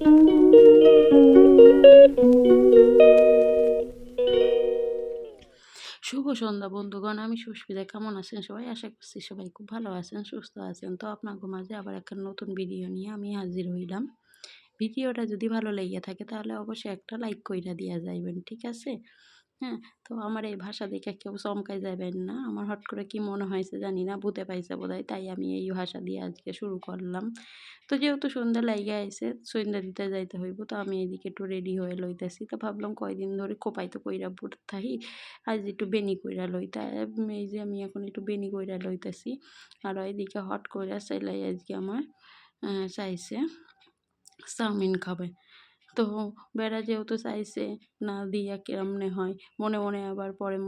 শুভ সন্ধ্যা বন্ধুগণ, আমি সুস্মিতা। কেমন আছেন সবাই? আশা করছি সবাই খুব ভালো আছেন, সুস্থ আছেন। তো আপনাদের মাঝে আবার একটা নতুন ভিডিও নিয়ে আমি হাজির হইলাম। ভিডিওটা যদি ভালো লেগে থাকে তাহলে অবশ্যই একটা লাইক কইরা দিয়া যাইবেন, ঠিক আছে? হ্যাঁ, তো আমার এই ভাষা দেখে কেউ চমকাই যাবেন না। আমার হট করে কি মনে হয়েছে জানি না, ভূতে পাইছে বোধহয়, তাই আমি এই ভাষা দিয়ে আজকে শুরু করলাম। তো যেহেতু সন্ধ্যা লাইগা আইছে, সন্ধ্যা দিতে যাইতে হইব, তো আমি এদিকে একটু রেডি হয়ে লইতেছি। তো ভাবলাম কয়দিন ধরে খোপাই তো কইরা পড়ে থাকি, আজ একটু বেনি কইরা লই। তা এই যে আমি এখন একটু বেনি কইরা লইতেছি। আর এদিকে হট কইরা ছেলে আজকে আমার চাইছে চাউমিন খাবে। তো বেড়া যেহেতু চাইছে, না দিয়া কেমনে হয়, মনে মনে আবার পরে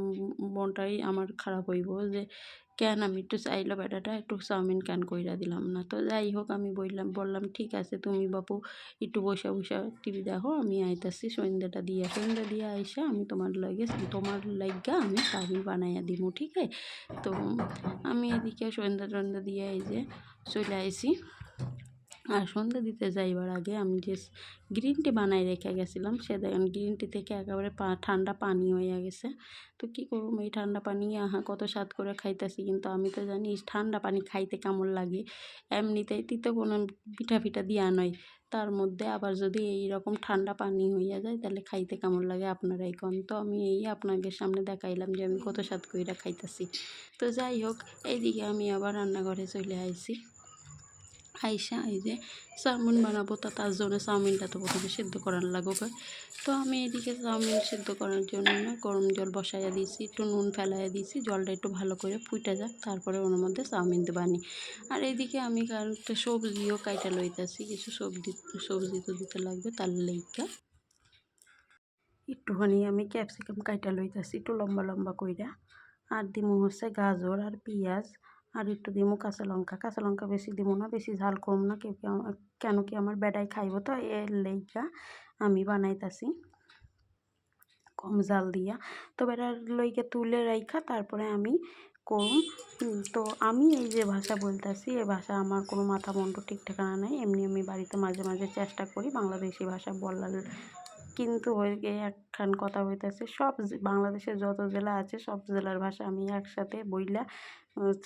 মনটাই আমার খারাপ হইব যে কেন আমি একটু চাইলো বেটাটা একটু চাউমিন কেন কইরা দিলাম না। তো যাই হোক, আমি বললাম ঠিক আছে, তুমি বাপু একটু বসে বসে টিভি দেখো, আমি আইতাছি সন্ধ্যাটা দিয়া। সন্ধ্যা দিয়া আইসা আমি তোমার লাইগা আমি চাউমিন বানাইয়া দিমু, ঠিক আছে? তো আমি এদিকে সন্ধ্যা দিয়ে এই যে চলে আইছি। আর সন্ধ্যা দিতে যাইবার আগে আমি যে গ্রিন টি বানাই রেখে গেছিলাম, সে দেখেন গ্রিন টি থেকে একেবারে ঠান্ডা পানি হয়ে গেছে। তো কী করবো, এই ঠান্ডা পানি কত স্বাদ করে খাইতেছি, কিন্তু আমি তো জানি ঠান্ডা পানি খাইতে কেমন লাগে। এমনিতেই তিতো কোনো পিঠা ফিঠা দিয়া নয়, তার মধ্যে আবার যদি এইরকম ঠান্ডা পানি হইয়া যায় তাহলে খাইতে কেমন লাগে আপনারাই কন। তো আমি আপনাদের সামনে দেখাইলাম যে আমি কত স্বাদ কইরা খাইতেছি। তো যাই হোক, এইদিকে আমি আবার রান্নাঘরে চলে আইছি। আইসা এই যে চাউমিন বানাবো, তা তার জন্য চাউমিনটা তো প্রথমে সিদ্ধ করার লাগবে। তো আমি এদিকে চাউমিন সিদ্ধ করার জন্য গরম জল বসাইয়া দিয়েছি, একটু নুন ফেলাইয়া দিয়েছি, জলটা একটু ভালো করে ফুটে যাক, তারপরে ওর মধ্যে চাউমিন দেবানি। আর এইদিকে আমি একটা সবজিও কাইটা লইতেছি, কিছু সবজি তো দিতে লাগবে, তার লেগা একটুখানি আমি ক্যাপসিকাম কাইটা লইতেছি একটু লম্বা লম্বা কইরা। আর দিমু হচ্ছে গাজর আর পেঁয়াজ, আর একটু দিমু কাঁচা লঙ্কা বেশি দিমু না, বেশি ঝাল করব না, কেন কি আমার বেটাই খাইব, তো এর লেগা আমি বানাইতাছি কম জাল দিয়া। তো বেটার লইকে তুলে রাইখা তারপরে আমি করুম। তো আমি এই যে ভাষা বলতেছি, এই ভাষা আমার কোনো মাথা মুন্ডু ঠিক ঠিকানা নাই, এমনি আমি বাড়িতে মাঝে মাঝে চেষ্টা করি বাংলাদেশি ভাষা বলার। কিন্তু একখান কথা হইতেছে, সব বাংলাদেশের যত জেলা আছে সব জেলার ভাষা আমি একসাথে বইলা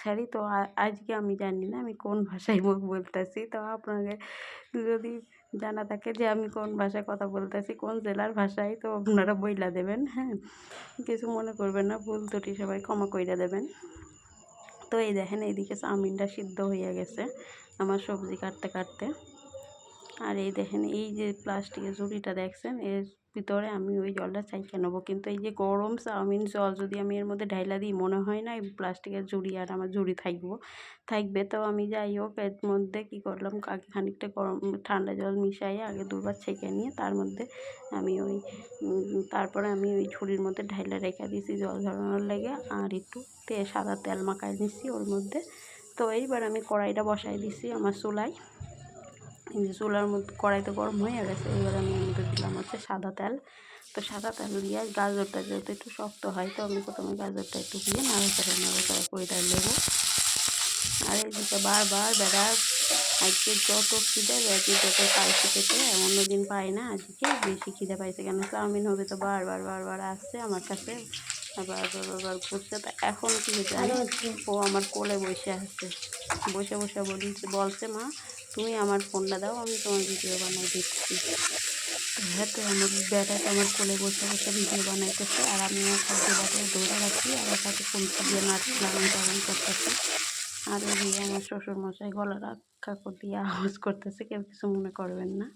ছাড়ি। তো আজকে আমি জানি না আমি কোন ভাষায় বলতেছি, তো আপনাদের যদি জানা থাকে যে আমি কোন ভাষায় কথা বলতেছি, কোন জেলার ভাষায়, তো আপনারা বইলা দেবেন। হ্যাঁ, কিছু মনে করবেন না, ভুল ত্রুটি সবাই ক্ষমা কইরা দেবেন। তো এই দেখেন এইদিকে চাউমিনটা সিদ্ধ হয়ে গেছে আমার সবজি কাটতে কাটতে। আর এই দেখেন এই যে প্লাস্টিকের ঝুড়িটা দেখছেন, এর ভিতরে আমি ওই জলটা চাইকে নেবো, কিন্তু এই যে গরম চাউমিন জল যদি আমি এর মধ্যে ঢাইলা দিই, মনে হয় না এই প্লাস্টিকের ঝুড়ি আর আমার ঝুড়ি থাকবে। তো আমি যাই হোক এর মধ্যে কী করলাম, আগে খানিকটা গরম ঠান্ডা জল মিশাইয়ে আগে দুবার ছেঁকে নিয়ে তার মধ্যে আমি তারপরে আমি ওই ঝুড়ির মধ্যে ঢাইলা রেখে দিয়েছি জল ঝরানোর লেগে, আর একটু সাদা তেল মাখাই নিচ্ছি ওর মধ্যে। তো এইবার আমি কড়াইটা বসাই দিছি আমার চুলায়, চুলার মধ্যে কড়াইতে গরম হয়ে গেছে। এবার আমি এর মধ্যে দিলাম হচ্ছে সাদা তেল। তো সাদা তেল দিয়ে গাজরটা যেহেতু একটু শক্ত হয়, তো আমি প্রথমে গাজরটা একটু দিয়ে নাড়াচাড়া করে নেবো। আর এইদিকে বারবার বেড়া আজকে যত খিদে বেড়াতে যত পাইছে খেতে, অন্যদিন পাই না, আজকে বেশি খিদে পাইছে, কেন চাউমিন হবে তো বারবার আসছে আমার কাছে, বারবার ঘুরছে। তো এখন কি জানি, ও আমার কোলে বসে আছে, বসে বলছে মা তুমি আমার ফোনটা দাও, আমি তোমার ভিডিও বানাই দিচ্ছি। হ্যাঁ, তো আমার বেটাটা আমার কোলে বসে ভিডিও বানাইতেছে, আর আমিও খাদ্য বাটায় দৌড়ে রাখছি, আর ওর সাথে ফোনটা দিয়ে নাড়ন করতেছি। আর ওইদিকে আমার শ্বশুরমশাই গলা রক্ষা দিয়ে আওয়াজ করতেছে, কেউ কিছু মনে করবেন না।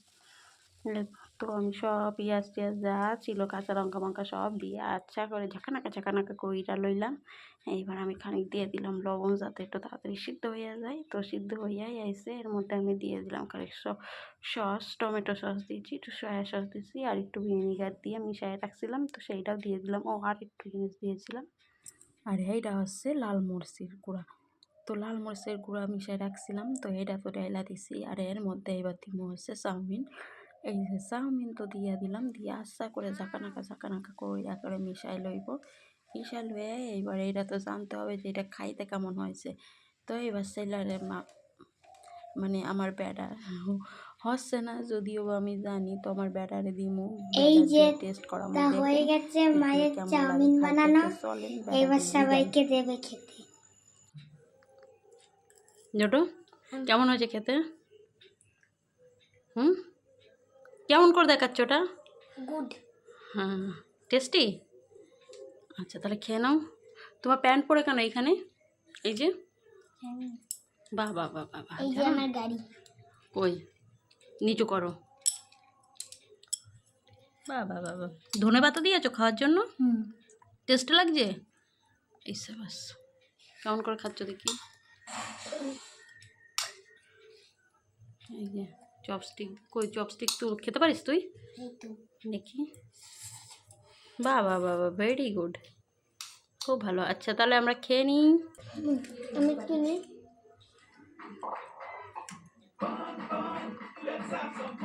তো আমি সব পেঁয়াজ টিয়াজ যা ছিল কাঁচা লঙ্কা মঙ্কা সব দিয়ে আচ্ছা করে ঝাঁকানাকা কইরা লইলাম। এইবার আমি খানিক দিয়ে দিলাম লবণ, যাতে একটু তাড়াতাড়ি সিদ্ধ হয়ে যায়। তো সিদ্ধ হইয়াই আইসে, এর মধ্যে আমি দিয়ে দিলাম খানিক সস, টমেটো সস দিয়েছি, একটু সয়া সস দিয়েছি, আর একটু ভিনিগার দিয়ে মিশিয়ে রাখছিলাম, তো সেইটাও দিয়ে দিলাম। আর একটু জিনিস দিয়েছিলাম, আর এইটা হচ্ছে লাল মরিচের গুঁড়া। তো লাল মরিচের গুঁড়া মিশিয়ে রাখছিলাম, তো এটা তো ডাইলা দিছি। আর এর মধ্যে এবার দিব হচ্ছে চাউমিন। এই যে চাউমিন তো দিয়ে দিলাম, দিয়ে আস্তা করে ঝাঁকানাকা করে মিশাই লইব। মিশাই লয়ে এইবার এইটা তো জানতে হবে যে এটা খাইতে কেমন হয়েছে। তো এবার ছেলেরে মানে আমার বেটা হচ্ছে না যদিও আমি জানি, তো আমার ব্যাটারে দিমু, এই যে টেস্ট করামু, তা হয়ে গেছে মায়ের চাউমিন বানানো। এবার সবাইকে দেবে খেতে। জোটো কেমন হয়েছে খেতে? কেমন করে দেখাচ্ছ ওটা? গুড। হ্যাঁ, টেস্টি। আচ্ছা তাহলে খেয়ে নাও। তোমার প্যান্ট পরে কেন এইখানে? এই যে বাহ বাহ বাহ বাহ, এই যে আমার গাড়ি। কই নিচু করো। বাহ বাহ বাহ বাহ, ধনে পাতা দিয়েছো খাওয়ার জন্য? টেস্ট লাগছে? এইসে বাস, কেমন করে খাচ্ছ দেখি। এই যে চপস্টিক, কই চপস্টিক তো খেতে পারিস তুই? দেখি, বাহ বাহ বাহ বাহ, ভেরি গুড, খুব ভালো। আচ্ছা তাহলে আমরা খেয়ে নিই। আমি কিনি।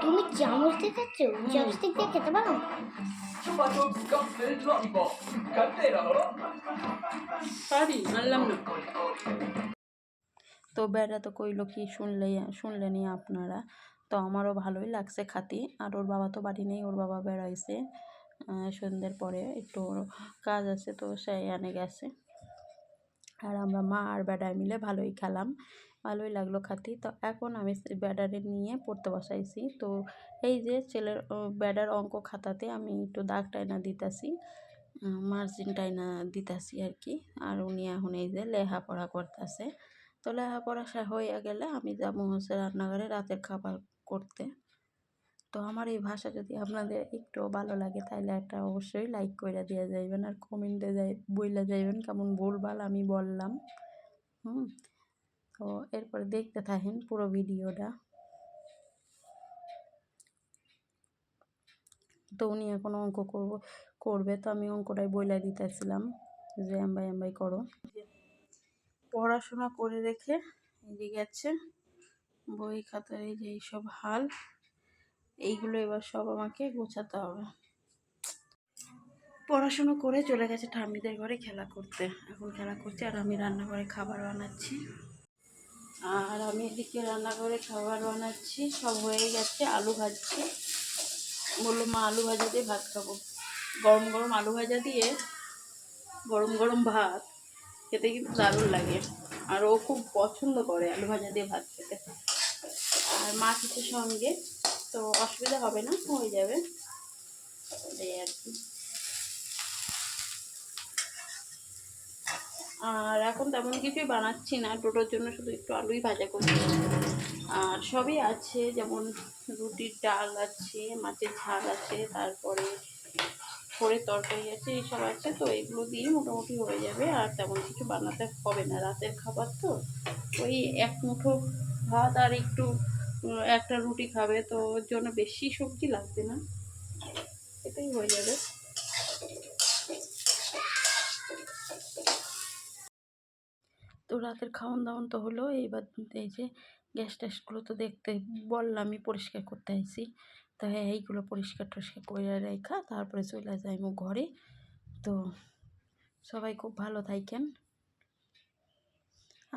তুমি চামচ দিয়ে খাচ্ছ? চপস্টিক দিয়ে খেতে পারো? পারি, মানলাম না। তো বেড়া তো কইলো কি শুনলেনি আপনারা। তো আমারও ভালোই লাগছে খাতি। আর ওর বাবা তো বাড়ি নেই, ওর বাবা বেড়াইছে সন্ধ্যের পরে, একটু কাজ আছে তো সেই আনে গেছে। আর আমরা মা আর বেড়ায় মিলে ভালোই খেলাম, ভালোই লাগলো খাতি। তো এখন আমি ব্যাডারে নিয়ে পড়তে বসাইছি। তো এই যে ছেলের ব্যাডার অঙ্ক খাতাতে আমি একটু দাগ টাইনা দিতেছি, মার্জিন টাইনা দিতেছি আর কি। আর উনি এখন এই যে লেখাপড়া করতেছে। তো লেখাপড়া হয়ে গেলে আমি যাবো হচ্ছে রান্নাঘরে রাতের খাবার করতে। তো আমার এই ভাষা যদি আপনাদের একটু ভালো লাগে তাহলে একটা অবশ্যই লাইক করে দিয়ে যাইবেন, আর কমেন্টে বইলে যাইবেন কেমন ভুলভাল আমি বললাম। তো এরপরে দেখতে থাকেন পুরো ভিডিওটা। তো উনি এখন অঙ্ক করবে, তো আমি অঙ্কটাই বইলা দিতেছিলাম যে এমবাই করো। পড়াশোনা করে রেখে এদিকে গেছে বই খাতার এই যে এইসব হাল, এইগুলো এবার সব আমাকে গোছাতে হবে। পড়াশুনো করে চলে গেছে ঠাম্মিদের ঘরে খেলা করতে, এখন খেলা করছে আর আমি রান্নাঘরে খাবার বানাচ্ছি। আর আমি এদিকে রান্নাঘরে খাবার বানাচ্ছি, সব হয়ে গেছে, আলু ভাজছি। বললো মা আলু ভাজা দিয়ে ভাত খাবো, গরম গরম আলু ভাজা দিয়ে গরম গরম ভাত খেতে কিন্তু দারুণ লাগে। আর ও খুব পছন্দ করে আলু ভাজা দিয়ে ভাত খেতে। আর মাছ আছে সঙ্গে, তো অসুবিধা হবে না, হয়ে যাবে এই আর কি। আর এখন তেমন কিছুই বানাচ্ছি না, টোটোর জন্য শুধু একটু আলুই ভাজা করছি। আর সবই আছে, যেমন রুটির ডাল আছে, মাছের ঝাল আছে, তারপরে ফোড়ের তরকারি আছে, এইসব আছে। তো এগুলো দিয়ে মোটামুটি হয়ে যাবে, আর তেমন কিছু বানাতে হবে না, রাতের খাবার তো। ওই এক মুঠো ভাত আর একটু একটা রুটি খাবে, তো ওর জন্য বেশি সবজি লাগবে না, এটাই হয়ে যাবে। তো রাতের খাওয়ান দাওয়ান তো হলো, এইবার এই যে গ্যাস ট্যাসগুলো তো দেখতে বললামই পরিষ্কার করতে আসছি। তো হ্যাঁ, এইগুলো পরিষ্কার টরিষ্কার করে রেখা তারপরে চলে যাইমু ঘরে। তো সবাই খুব ভালো থাকেন।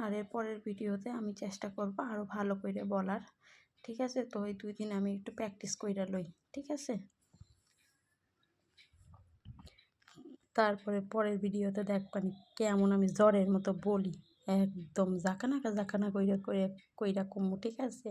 আর এর পরের ভিডিওতে আমি চেষ্টা করব আরও ভালো করে বলার, ঠিক আছে? তো ওই 2 দিন আমি একটু প্র্যাকটিস কইরা লই, ঠিক আছে? তারপরে পরের ভিডিওতে দেখবানি কেমন আমি জ্বরের মতো বলি, একদম জাকানা কইরা কমু, ঠিক আছে?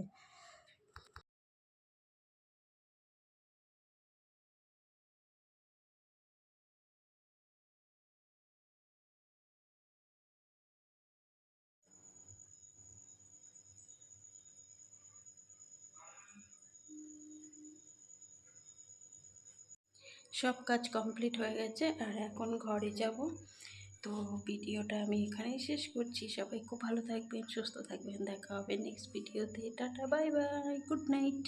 সব কাজ কমপ্লিট হয়ে গেছে, আর এখন ঘরে যাব। তো ভিডিওটা আমি এখানেই শেষ করছি। সবাই খুব ভালো থাকবেন, সুস্থ থাকবেন, দেখা হবে নেক্সট ভিডিওতে। Tata, bye bye, good night.